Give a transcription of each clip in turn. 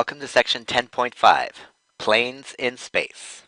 Welcome to section 10.5, Planes in Space.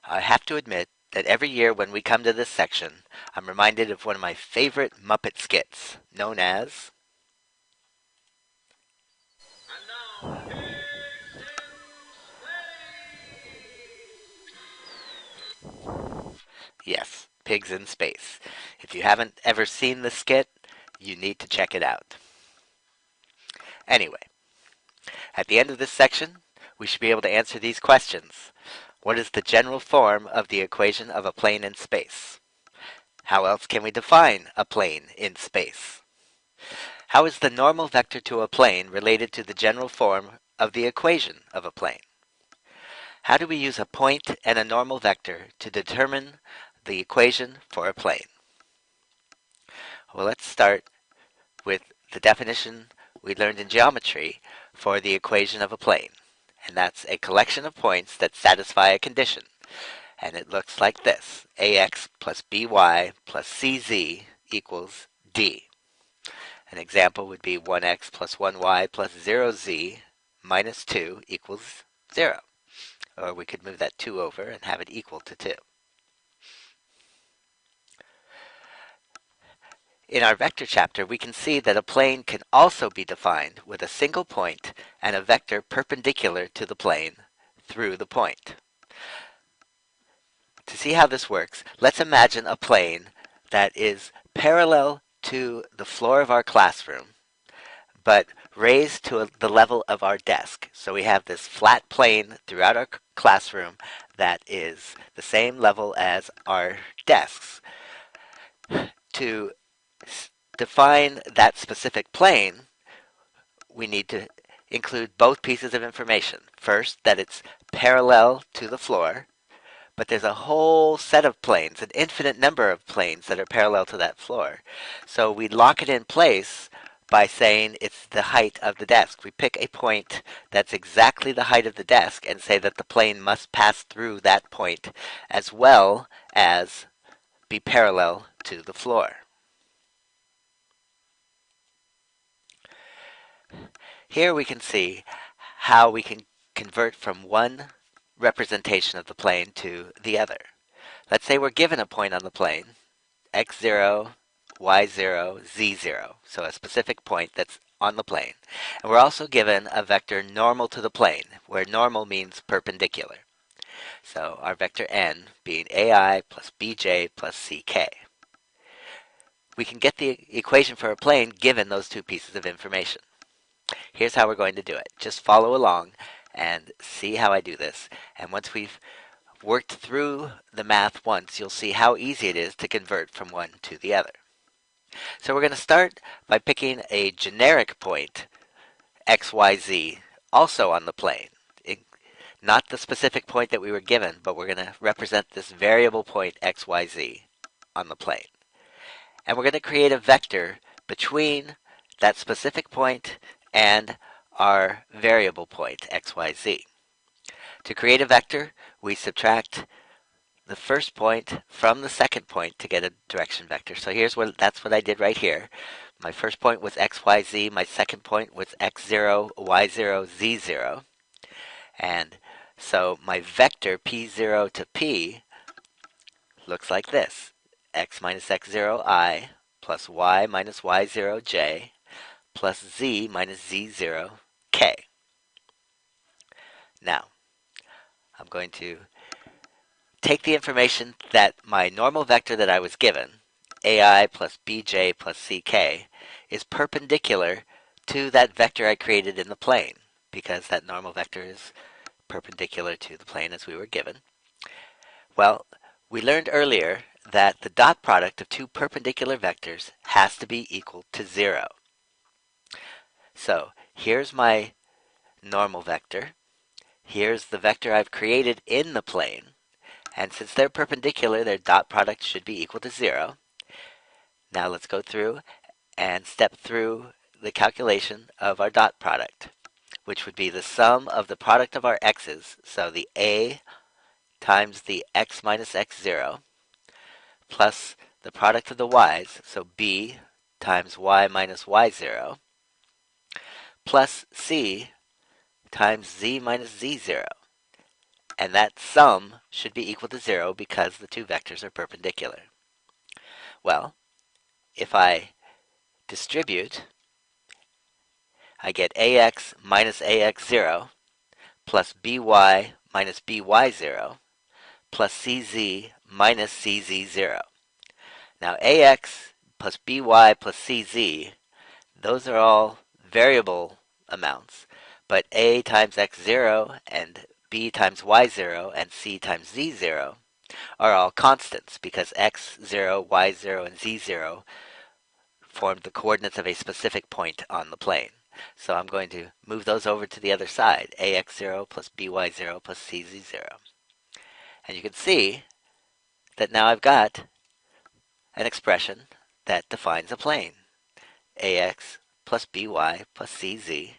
I have to admit that every year when we come to this section, I'm reminded of one of my favorite Muppet skits, known as... Yes, Pigs in Space. If you haven't ever seen the skit, you need to check it out. Anyway, at the end of this section, we should be able to answer these questions. What is the general form of the equation of a plane in space? How else can we define a plane in space? How is the normal vector to a plane related to the general form of the equation of a plane? How do we use a point and a normal vector to determine the equation for a plane? Well, let's start with the definition we learned in geometry for the equation of a plane. And that's a collection of points that satisfy a condition. And it looks like this: ax plus by plus cz equals d. An example would be 1x plus 1y plus 0z minus 2 equals 0. Or we could move that 2 over and have it equal to 2. In our vector chapter, we can see that a plane can also be defined with a single point and a vector perpendicular to the plane through the point. To see how this works, let's imagine a plane that is parallel to the floor of our classroom, but raised to the level of our desk. So we have this flat plane throughout our classroom that is the same level as our desks. To define that specific plane, we need to include both pieces of information. First, that it's parallel to the floor, but there's a whole set of planes, an infinite number of planes that are parallel to that floor. So we lock it in place by saying it's the height of the desk. We pick a point that's exactly the height of the desk and say that the plane must pass through that point as well as be parallel to the floor. Here we can see how we can convert from one representation of the plane to the other. Let's say we're given a point on the plane, x0, y0, z0, so a specific point that's on the plane. And we're also given a vector normal to the plane, where normal means perpendicular. So our vector n being ai plus bj plus ck. We can get the equation for a plane given those two pieces of information. Here's how we're going to do it. Just follow along and see how I do this. And once we've worked through the math once, you'll see how easy it is to convert from one to the other. So we're going to start by picking a generic point, xyz, also on the plane. Not the specific point that we were given, but we're going to represent this variable point xyz on the plane. And we're going to create a vector between that specific point and our variable point xyz. To create a vector, we subtract the first point from the second point to get a direction vector. So that's what I did right here. My first point was xyz, my second point was x0, y0, z0. And so my vector p0 to p looks like this: x minus x0i plus y minus y0j plus z minus z0k. Now, I'm going to take the information that my normal vector that I was given, ai plus bj plus ck, is perpendicular to that vector I created in the plane, because that normal vector is perpendicular to the plane as we were given. Well, we learned earlier that the dot product of two perpendicular vectors has to be equal to 0. So here's my normal vector. Here's the vector I've created in the plane. And since they're perpendicular, their dot product should be equal to 0. Now let's go through and step through the calculation of our dot product, which would be the sum of the product of our x's, so the a times the x minus x0, plus the product of the y's, so b times y minus y0, plus c times z minus z0. And that sum should be equal to 0 because the two vectors are perpendicular. Well, if I distribute, I get ax minus ax0 plus by minus by0 plus cz minus cz0. Now ax plus by plus cz, those are all variable amounts, but a times x0 and b times y0 and c times z0 are all constants because x0, y0, and z0 formed the coordinates of a specific point on the plane. So I'm going to move those over to the other side, ax0 plus by0 plus cz0. And you can see that now I've got an expression that defines a plane. Ax plus by plus cz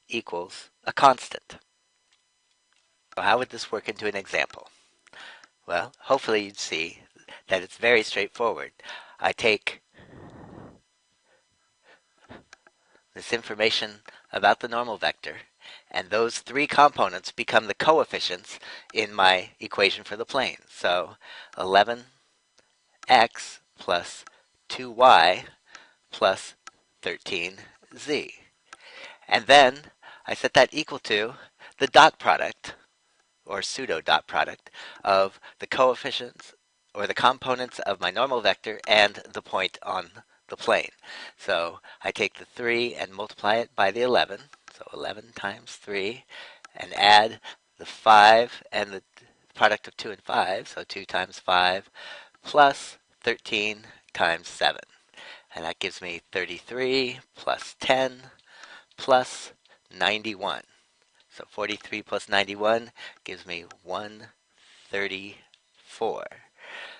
equals a constant. So how would this work into an example? Well, hopefully you'd see that it's very straightforward. I take this information about the normal vector, and those three components become the coefficients in my equation for the plane. So 11x plus 2y plus 13z. And then I set that equal to the dot product, or pseudo dot product, of the coefficients or the components of my normal vector and the point on the plane. So I take the 3 and multiply it by the 11, so 11 times 3, and add the 5 and the product of 2 and 5, so 2 times 5, plus 13 times 7. And that gives me 33 plus 10 plus 91. So 43 plus 91 gives me 134.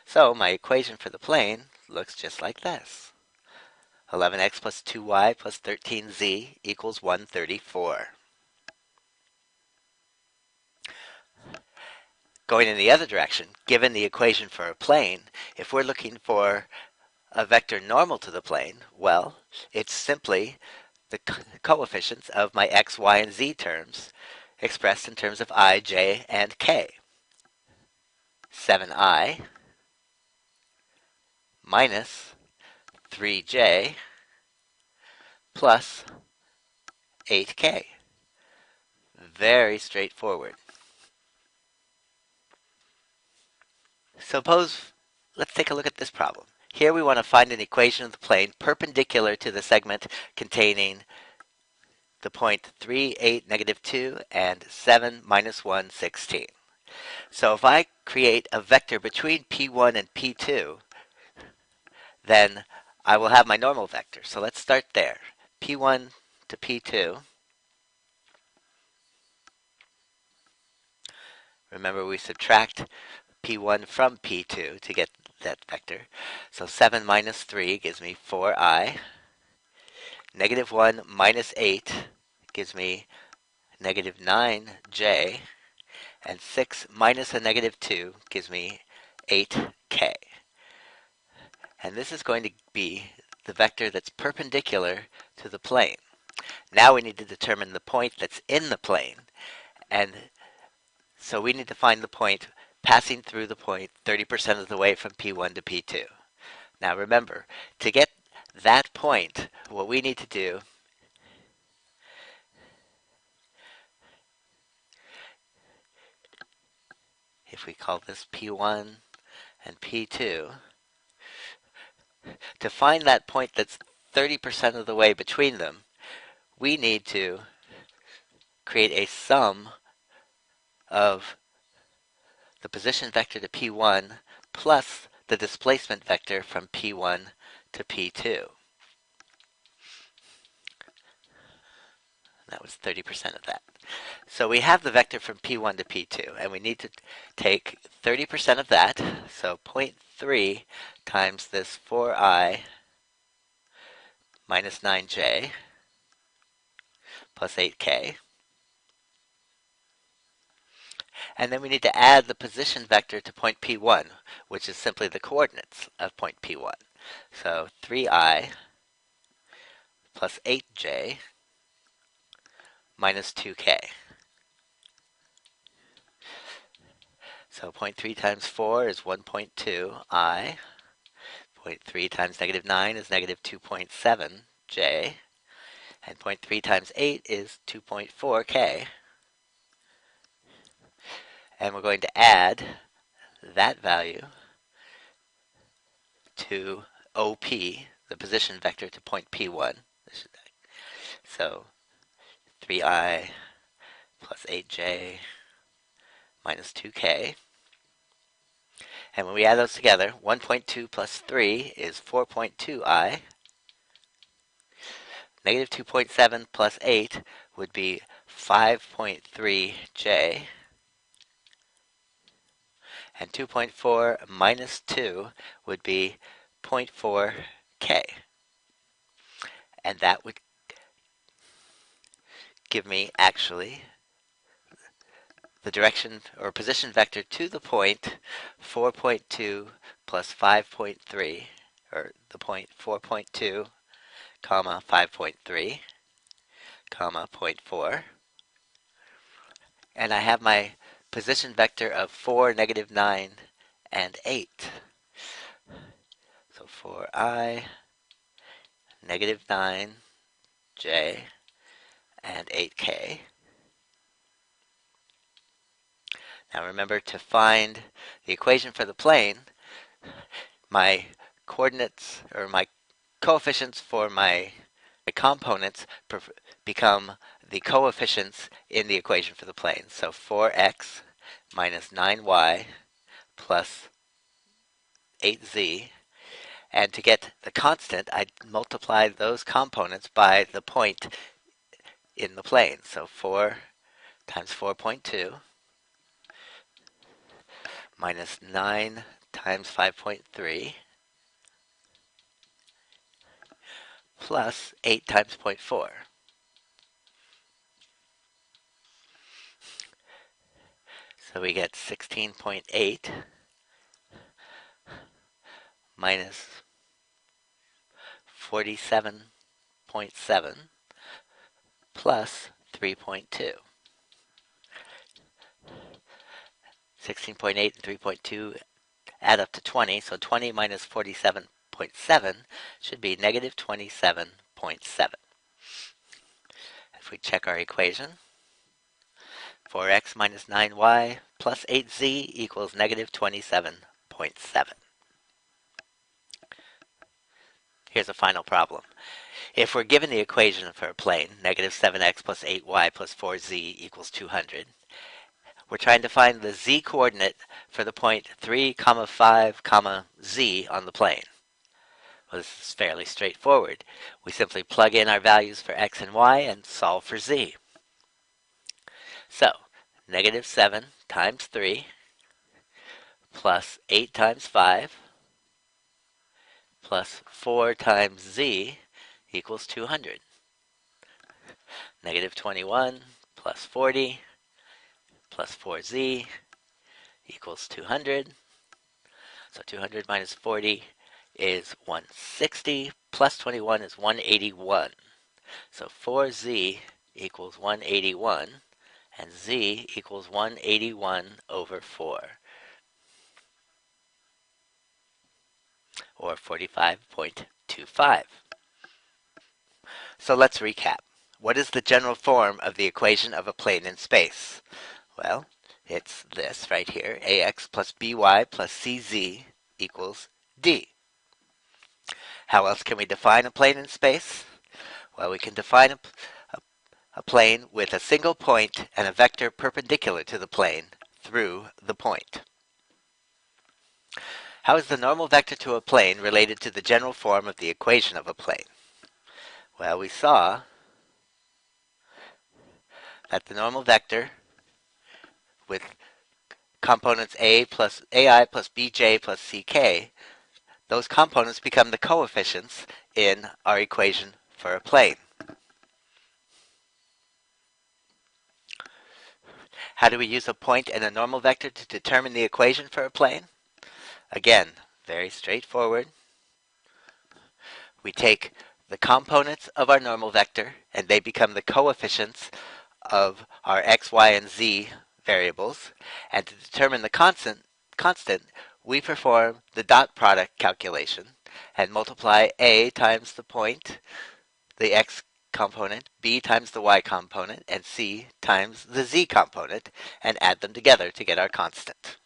So my equation for the plane looks just like this. 11x plus 2y plus 13z equals 134. Going in the other direction, given the equation for a plane, if we're looking for a vector normal to the plane, well, it's simply the coefficients of my x, y, and z terms expressed in terms of I, j, and k. 7i minus 3j plus 8k. Very straightforward. Suppose, let's take a look at this problem. Here we want to find an equation of the plane perpendicular to the segment containing the point 3, 8, negative 2, and 7, minus 1, 16. So if I create a vector between P1 and P2, then I will have my normal vector. So let's start there. P1 to P2. Remember, we subtract P1 from P2 to get that vector. So 7 minus 3 gives me 4i. Negative 1 minus 8 gives me negative 9j. And 6 minus a negative 2 gives me 8k. And this is going to be the vector that's perpendicular to the plane. Now we need to determine the point that's in the plane. And so we need to find the point passing through the point 30% of the way from P1 to P2. Now remember, to get that point, what we need to do if we call this P1 and P2, to find that point that's 30% of the way between them, we need to create a sum of the position vector to P1 plus the displacement vector from P1 to P2. That was 30% of that. So we have the vector from P1 to P2, and we need to take 30% of that, so 0.3 times this 4i minus 9j plus 8k. And then we need to add the position vector to point P1, which is simply the coordinates of point P1. So 3i plus 8j minus 2k. So 0.3 times 4 is 1.2 I. 0.3 times negative 9 is negative 2.7 J. And 0.3 times 8 is 2.4 K. And we're going to add that value to OP, the position vector, to point P1. So 3I plus 8J minus 2K. And when we add those together, 1.2 plus 3 is 4.2I. Negative 2.7 plus 8 would be 5.3J. And 2.4 minus 2 would be 0.4K. And that would give me actually the direction or position vector to the point 4.2 plus 5.3, or the point 4.2 comma 5.3 comma 0.4, and I have my position vector of 4, negative 9, and 8. So 4I, negative 9J, and 8K. Now remember, to find the equation for the plane, my coordinates, or my coefficients for my components become the coefficients in the equation for the plane. So 4x minus 9y plus 8z. And to get the constant, I multiply those components by the point in the plane. So 4 times 4.2 minus 9 times 5.3 plus 8 times 0.4. So we get 16.8 minus 47.7 plus 3.2. 16.8 and 3.2 add up to 20, so 20 minus 47.7 should be negative 27.7. If we check our equation, 4x minus 9y plus 8z equals negative 27.7. Here's a final problem. If we're given the equation for a plane, negative 7x plus 8y plus 4z equals 200, we're trying to find the z-coordinate for the point 3, 5, z on the plane. Well, this is fairly straightforward. We simply plug in our values for x and y and solve for z. So, negative 7 times 3 plus 8 times 5 plus 4 times z equals 200. Negative 21 plus 40 plus 4z equals 200. So 200 minus 40 is 160, plus 21 is 181. So 4z equals 181, and z equals 181 over 4, or 45.25. So let's recap. What is the general form of the equation of a plane in space? Well, it's this right here, ax plus by plus cz equals d. How else can we define a plane in space? Well, we can define a plane with a single point and a vector perpendicular to the plane through the point. How is the normal vector to a plane related to the general form of the equation of a plane? Well, we saw that the normal vector with components ai plus bj plus ck, those components become the coefficients in our equation for a plane. How do we use a point and a normal vector to determine the equation for a plane? Again, very straightforward. We take the components of our normal vector, and they become the coefficients of our x, y, and z variables, and to determine the constant, we perform the dot product calculation and multiply a times the point, the x component, b times the y component, and c times the z component, and add them together to get our constant.